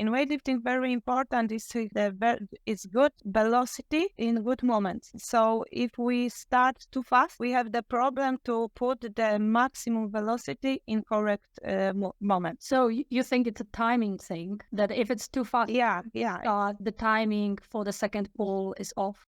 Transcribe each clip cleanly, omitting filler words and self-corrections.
In weightlifting, very important is good velocity in good moments. So if we start too fast, we have the problem to put the maximum velocity in correct moment. So you think it's a timing thing, that if it's too fast, the timing for the second pull is off?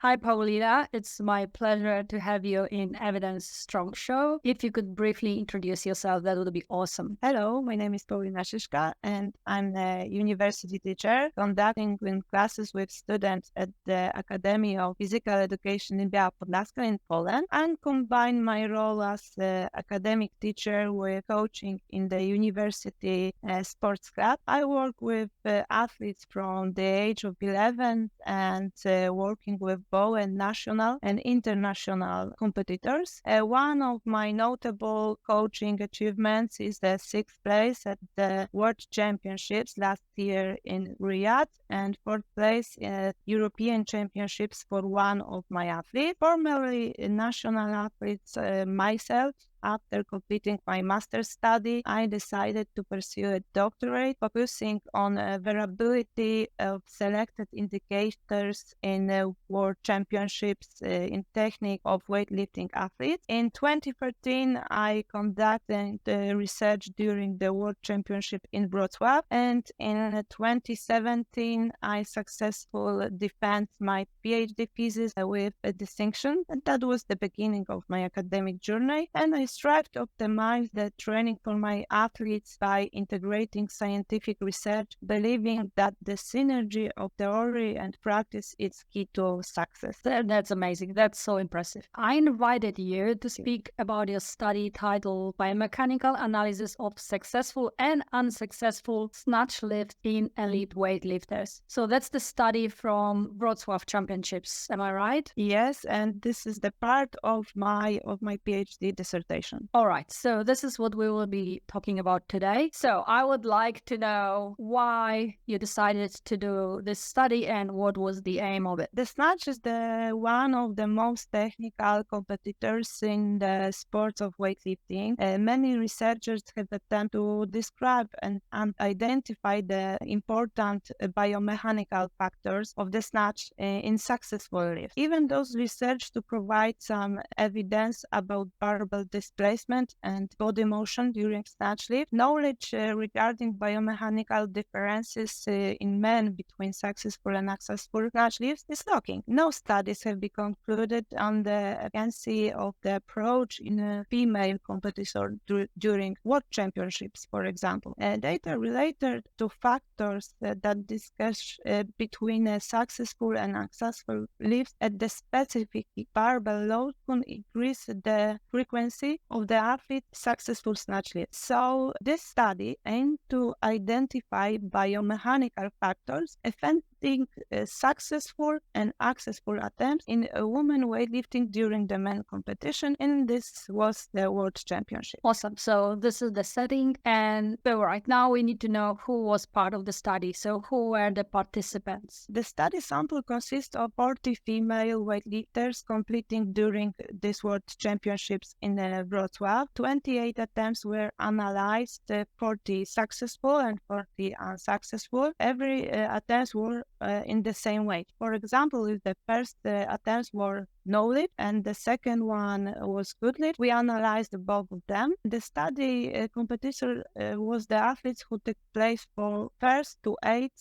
Hi, Paulina. It's my pleasure to have you in Evidence Strong Show. If you could briefly introduce yourself, that would be awesome. Hello, my name is Paulina Szyszka, and I'm a university teacher conducting classes with students at the Academy of Physical Education in Biala Podlaska in Poland, and combine my role as academic teacher with coaching in the university sports club. I work with athletes from the age of 11 and working with both national and international competitors. One of my notable coaching achievements is the 6th place at the World Championships last year in Riyadh, and 4th place at European Championships for one of my athletes. Formerly national athletes myself. After completing my master's study, I decided to pursue a doctorate focusing on variability of selected indicators in world championships in technique of weightlifting athletes. In 2013, I conducted research during the World Championship in Wrocław, and in 2017, I successfully defended my PhD thesis with a distinction, and that was the beginning of my academic journey. And I strive to optimize the training for my athletes by integrating scientific research, believing that the synergy of theory and practice is key to success. That's amazing. That's so impressive. I invited you to speak about your study titled Biomechanical Analysis of Successful and Unsuccessful Snatch Lift in Elite Weightlifters. So that's the study from Wrocław Championships. Am I right? Yes, and this is the part of my PhD dissertation. All right, so this is what we will be talking about today. So I would like to know why you decided to do this study and what was the aim of it. The snatch is one of the most technical competitors in the sports of weightlifting. Many researchers have attempted to describe and identify the important biomechanical factors of the snatch in successful lifts. Even those research to provide some evidence about barbell displacement and body motion during snatch lift. Knowledge regarding biomechanical differences in men between successful and unsuccessful snatch lifts is lacking. No studies have been concluded on the efficacy of the approach in a female competitor during World Championships, for example. Data related to factors that discuss between a successful and unsuccessful lifts at the specific barbell load can increase the frequency of the athlete's successful snatch lift. So this study aimed to identify biomechanical factors affecting successful and unsuccessful attempts in women weightlifting during the men competition, and this was the World Championship. Awesome. So this is the setting, and so right now we need to know who was part of the study. So who were the participants? The study sample consists of 40 female weightlifters completing during this World Championships in Wrocław. 28 attempts were analyzed, 40 successful and 40 unsuccessful. Every attempts were in the same way. For example, if the first attempts were no lift and the second one was good lift, we analyzed both of them. The study competitor was the athletes who took place for first to 8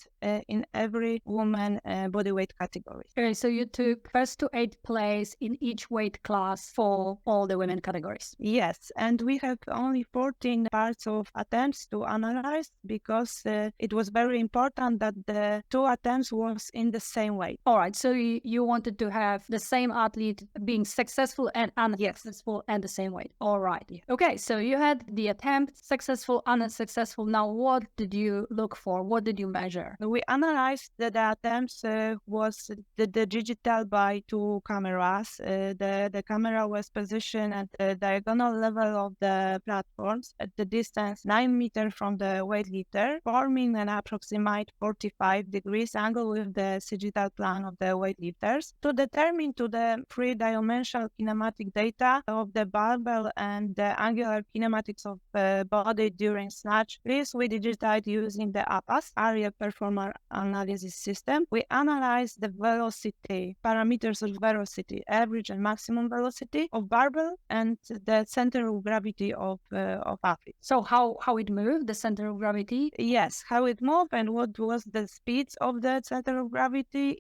in every woman bodyweight category. Okay, so you took first to 8 place in each weight class for all the women categories. Yes, and we have only 14 parts of attempts to analyze because it was very important that the 2 attempts was in the same way. All right, so you wanted to have the same athlete being successful and unsuccessful and the same way. All right. Okay, so you had the attempt, successful, unsuccessful. Now, what did you look for? What did you measure? We analyzed the attempts was the digital by 2 cameras. The camera was positioned at the diagonal level of the platforms at the distance 9 meters from the weightlifter, forming an approximate 45 degrees angle angle with the sagittal plane of the weightlifters to determine to the three-dimensional kinematic data of the barbell and the angular kinematics of the body during snatch. This we digitized using the APAS, Area Performance Analysis System. We analyzed the velocity, parameters of velocity, average and maximum velocity of barbell, and the center of gravity of athlete. So how it moved, the center of gravity? Yes, how it moved and what was the speeds of the center of gravity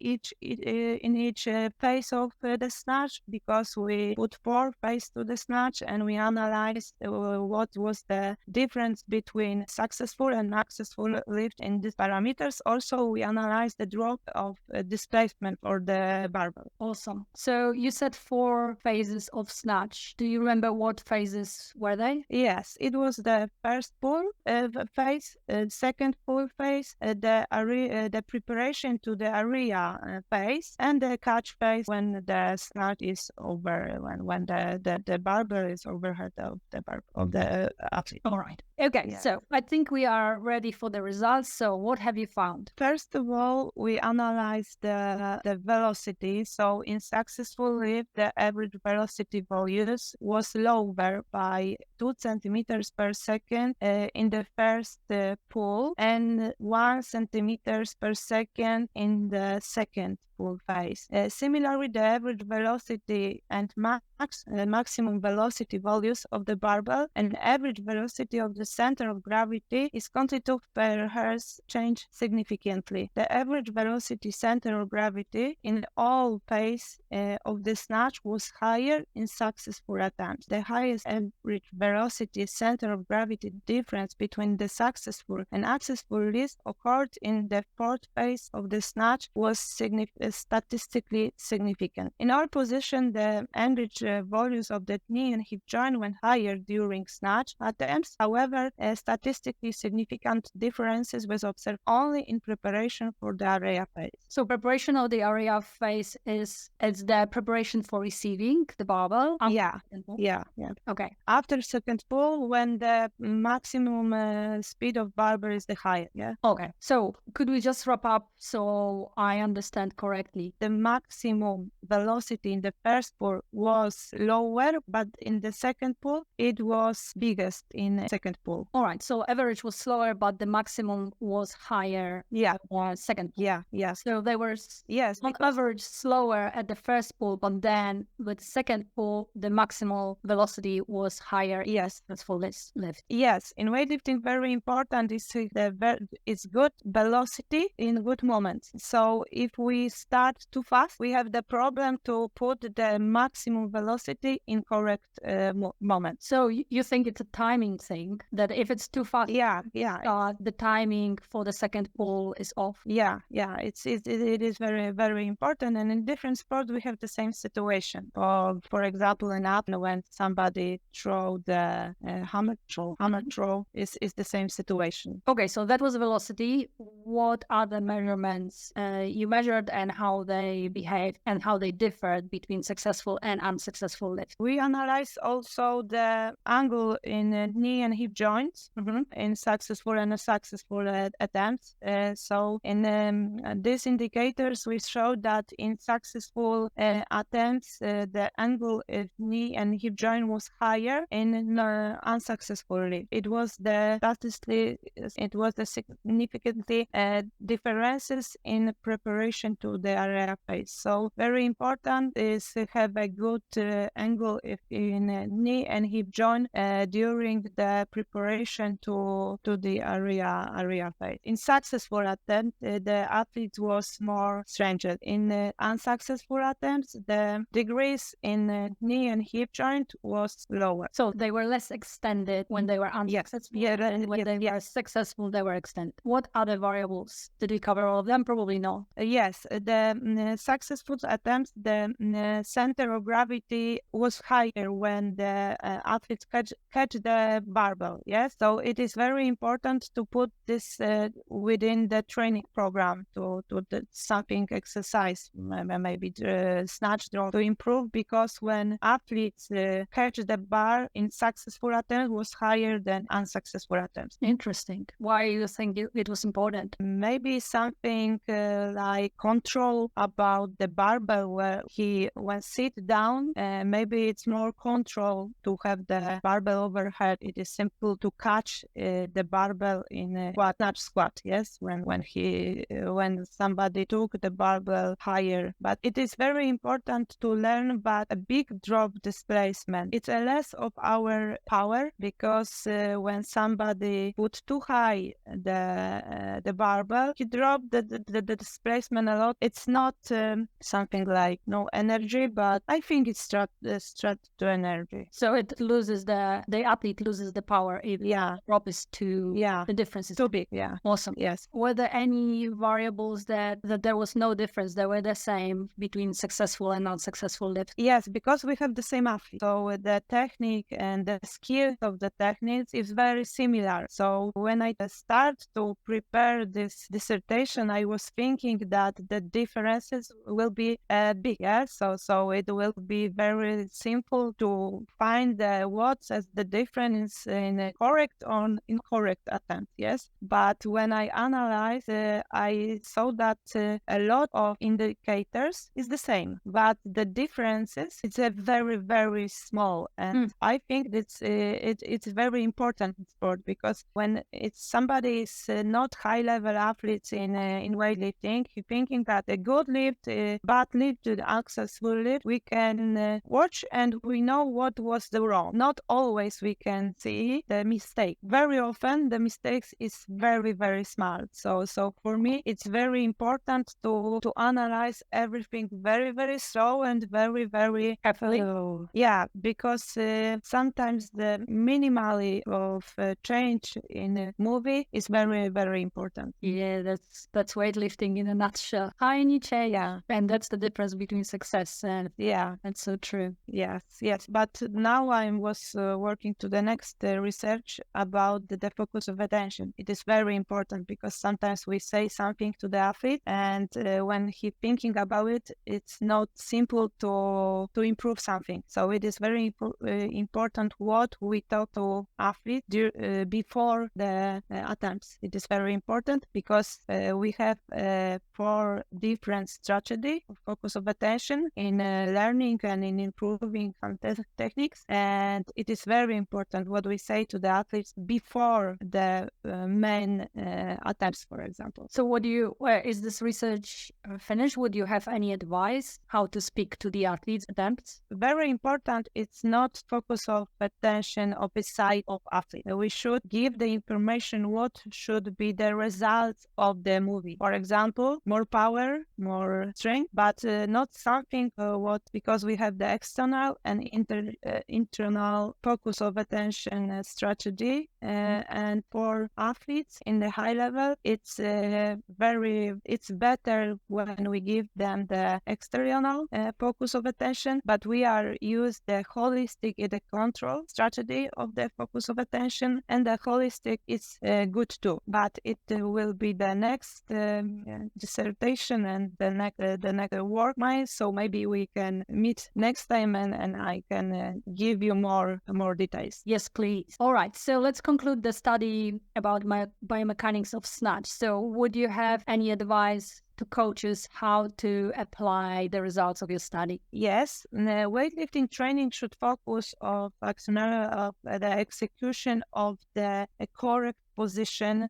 in each phase of the snatch, because we put 4 phases to the snatch and we analyzed what was the difference between successful and unsuccessful lift in these parameters. Also, we analyzed the drop of displacement for the barbell. Awesome. So you said 4 phases of snatch. Do you remember what phases were they? Yes, it was the first pull phase, second pull phase, the preparation to the area phase, and the catch phase when the snatch is over, when the barbell is overhead of the athlete. All right. Okay, Yeah. so I think we are ready for the results. So what have you found? First of all, we analyzed the velocity. So in successful lift, the average velocity values was lower by 2 centimeters per second in the first pull and 1 centimeters per second in the second pull phase. Similarly, the average velocity and maximum velocity values of the barbell and average velocity of the center of gravity is continued per hertz change significantly. The average velocity center of gravity in all phases of the snatch was higher in successful attempts. The highest average velocity center of gravity difference between the successful and unsuccessful lift occurred in the 4th phase of the snatch was statistically significant. In our position, the average values of the knee and hip joint went higher during snatch attempts. However, statistically significant differences was observed only in preparation for the area phase. So preparation of the area phase is the preparation for receiving the barbell? Yeah. Okay. After second pull, when the maximum speed of barbell is the highest. Yeah. Okay. So could we just wrap up so I understand correctly? The maximum velocity in the first pull was lower, but in the second pull, it was biggest in second pull. All right. So average was slower, but the maximum was higher. Yeah. Second pull. Yeah. Yes. So they were on average slower at the first pull, but then with second pull, the maximal velocity was higher. Yes. That's for this lift. Yes. In weightlifting, very important is it's good velocity in good moments. So if we start too fast, we have the problem to put the maximum velocity in correct moment. So you think it's a timing thing, that if it's too fast, the timing for the second pull is off? Yeah. It is very, very important. And in different sports, we have the same situation. For example, in apnea, when somebody throw the hammer throw is the same situation. Okay, so that was velocity. What are the measurements you measured and how they behaved and how they differed between successful and unsuccessful lifts? We analyzed also the angle in knee and hip joints in successful and unsuccessful attempts. So in these indicators, we showed that in successful attempts, the angle of knee and hip joint was higher. In unsuccessful lift, it was the significantly differences in preparation to the area phase. So very important is to have a good angle in knee and hip joint during the preparation to the area phase. In successful attempt, the athlete was more stringent. In unsuccessful attempts, the degrees in knee and hip joint was lower. So they were less extended when they were unsuccessful. When they were successful, they were extended. What other variables? Did we cover all of them? Probably not. Yes, the the successful attempts, the center of gravity was higher when the athletes catch the barbell. Yes, so it is very important to put this within the training program to something exercise, maybe snatch draw to improve, because when athletes catch the bar in successful attempts was higher than unsuccessful attempts. Interesting. Why do you think it was important? Maybe something like control about the barbell, where when sit down, maybe it's more control to have the barbell overhead. It is simple to catch the barbell in a squat. Yes, when somebody took the barbell higher. But it is very important to learn about a big drop displacement. It's a less of our power, because when somebody put too high the barbell, he dropped the displacement a lot. It's not something like no energy, but I think it's strat to energy. So it loses the athlete loses the power if the drop is the difference is too big. Yeah. Awesome. Yes. Were there any variables that there was no difference? They were the same between successful and unsuccessful lifts? Yes, because we have the same athlete. So the technique and the skills of the techniques is very similar. So when I start to prepare this dissertation, I was thinking that the differences will be big. Yeah? So it will be very simple to find what's as the difference in a correct or incorrect attempt. Yes, but when I analyzed, I saw that a lot of indicators is the same, but the differences it's a very, very small. And I think it's very important in sport, because when it's somebody is not high level athletes in weightlifting, he thinking that a good lift, bad lift, unsuccessful lift, we can watch and we know what was the wrong. Not always we can see the mistake. Very often the mistakes is very, very small. So for me it's very important to analyze everything very, very slow and very, very carefully. Yeah, because sometimes the minimally of change in a movie is very, very important. Yeah, that's weightlifting in a nutshell. Tiny change. Yeah, and that's the difference between success and that's so true. Yes. But now I was working to the next research about the focus of attention. It is very important, because sometimes we say something to the athlete, and when he thinking about it, it's not simple to improve something. So it is very important what we talk to athletes before the attempts. It is very important, because we have 4 different strategies of focus of attention in learning and in improving some techniques, and it is very important what we say to the athletes before the main attempts, for example. So where is this research finished? Would you have any advice how to speak to the athletes' attempts? Very important, it's not focus of attention of the side of athlete. We should give the information what should be the results of the movie. For example, more power, more strength, but not something because we have the external and internal focus of attention strategy. And for athletes in the high level, it's better when we give them the external focus of attention, but we are use the holistic the control strategy of the focus of attention, and the holistic is good too. But it will be the next dissertation and the next work mine. So maybe we can meet next time and I can give you more details. Yes, please. All right. So let's conclude the study about biomechanics of snatch. So would you have any advice to coaches how to apply the results of your study? Yes, weightlifting training should focus on the execution of the correct position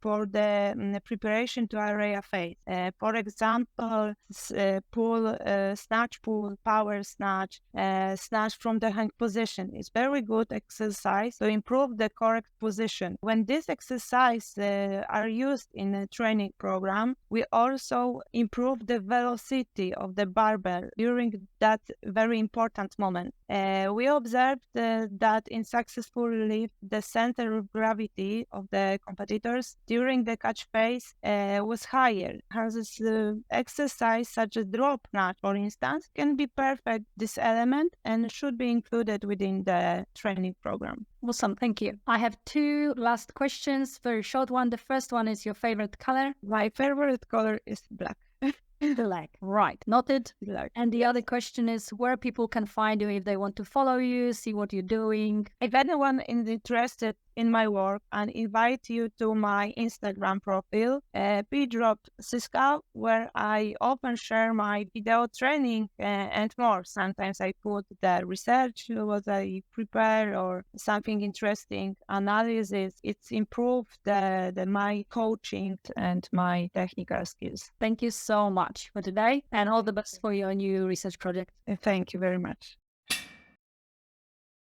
for the preparation to area phase. For example, snatch pull, power snatch, snatch from the hang position is very good exercise to improve the correct position. When these exercises are used in a training program, we also improve the velocity of the barbell during that very important moment. We observed that in successful lift, the center of gravity of the competitor members during the catch phase was higher. Hence, this exercise such as drop snatch, for instance, can be perfect this element and should be included within the training program. Awesome, thank you. I have two last questions, very short one. The first one is your favorite color? My favorite color is black. Black, right, noted. Black. And the other question is where people can find you if they want to follow you, see what you're doing. If anyone is interested in my work, I invite you to my Instagram profile, Biala Podlaska, where I often share my video training and more. Sometimes I put the research, what I prepare, or something interesting analysis. It's improved my coaching and my technical skills. Thank you so much for today and all the best for your new research project. Thank you very much.